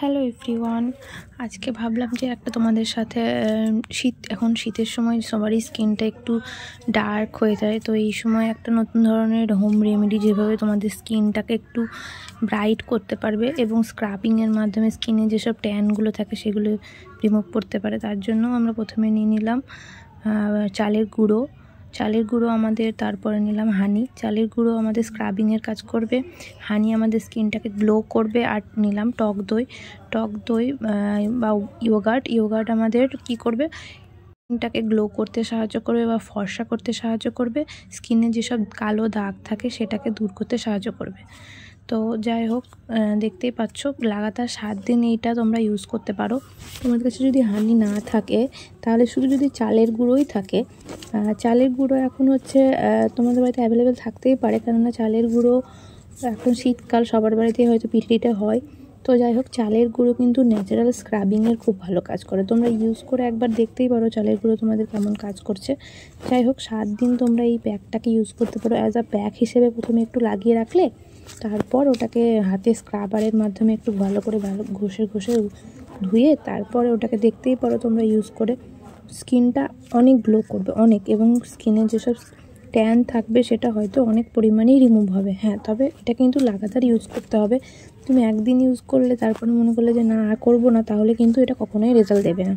Hello everyone, আজকে ভাবলাম যে একটা তোমাদের সাথে এখন শীতের সময় সবারই স্কিনটা একটু ডার্ক হয়ে যায়। তো এই সময় একটা নতুন ধরনের হোম রেমেডি যেভাবে তোমাদের স্কিনটাকে একটু ব্রাইট করতে পারবে এবং স্ক্রাবিংয়ের মাধ্যমে স্কিনে যেসব ট্যানগুলো থাকে সেগুলো রিমুভ করতে পারে, তার জন্য আমরা প্রথমে নিয়ে নিলাম চালের গুঁড়ো আমাদের, তারপরে নিলাম হানি। চালের গুঁড়ো আমাদের স্ক্রাবিংয়ের কাজ করবে, হানি আমাদের স্কিনটাকে গ্লো করবে, আর নিলাম টক দই বা ইয়োগার্ট আমাদের কি করবে, স্কিনটাকে গ্লো করতে সাহায্য করবে বা ফর্সা করতে সাহায্য করবে, স্কিনে যেসব কালো দাগ থাকে সেটাকে দূর করতে সাহায্য করবে। তো যাই হোক, দেখতেই পাচ্ছ লাগাতার 7 দিন এইটা তোমরা ইউজ করতে পারো। তোমাদের কাছে যদি হানি না থাকে তাহলে শুধু যদি চালের গুঁড়োই থাকে, চালের গুঁড়ো এখন হচ্ছে তোমাদের বাড়িতে অ্যাভেলেবেল থাকতেই পারে, কেননা চালের গুঁড়ো এখন শীতকাল সবার বাড়িতেই হয়তো পিঠলিটা হয়। তো যাই হোক, চালের গুঁড়ো কিন্তু ন্যাচারাল স্ক্রাবিংয়ের খুব ভালো কাজ করে, তোমরা ইউজ করে একবার দেখতেই পারো চালের গুঁড়ো তোমাদের কেমন কাজ করছে। যাই হোক, 7 দিন তোমরা এই প্যাকটাকে ইউজ করতে পারো অ্যাজ আ প্যাক হিসেবে। প্রথমে একটু লাগিয়ে রাখলে, তারপর ওটাকে হাতে স্ক্রাবারের মাধ্যমে একটু ভালো ঘষে ধুয়ে তারপরে ওটাকে দেখতেই পারো তোমরা ইউজ করে। স্কিনটা অনেক গ্লো করবে অনেক, এবং স্কিনে যেসব ট্যান থাকবে সেটা হয়তো অনেক পরিমাণেই রিমুভ হবে। হ্যাঁ, তবে এটা কিন্তু লাগাতার ইউজ করতে হবে। তুমি একদিন ইউজ করলে তারপরে মনে করলে যে না আর করবো না, তাহলে কিন্তু এটা কখনোই রেজাল্ট দেবে না।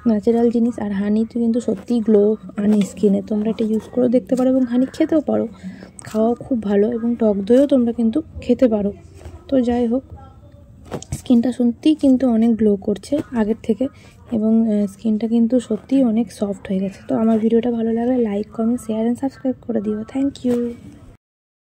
ন্যাচারাল জিনিস, আর হানি তো কিন্তু সত্যিই গ্লো আনে স্কিনে। তোমরা এটা ইউজ করেও দেখতে পারো এবং হানি খেতেও পারো, খাওয়াও খুব ভালো, এবং টক দইও তোমরা কিন্তু খেতে পারো। তো যাই হোক, স্কিনটা সত্যিই কিন্তু অনেক গ্লো করছে আগের থেকে, এবং স্কিনটা কিন্তু সত্যিই অনেক সফট হয়ে গেছে। তো আমার ভিডিওটা ভালো লাগলে like, comment, share and subscribe করে দিও। Thank you.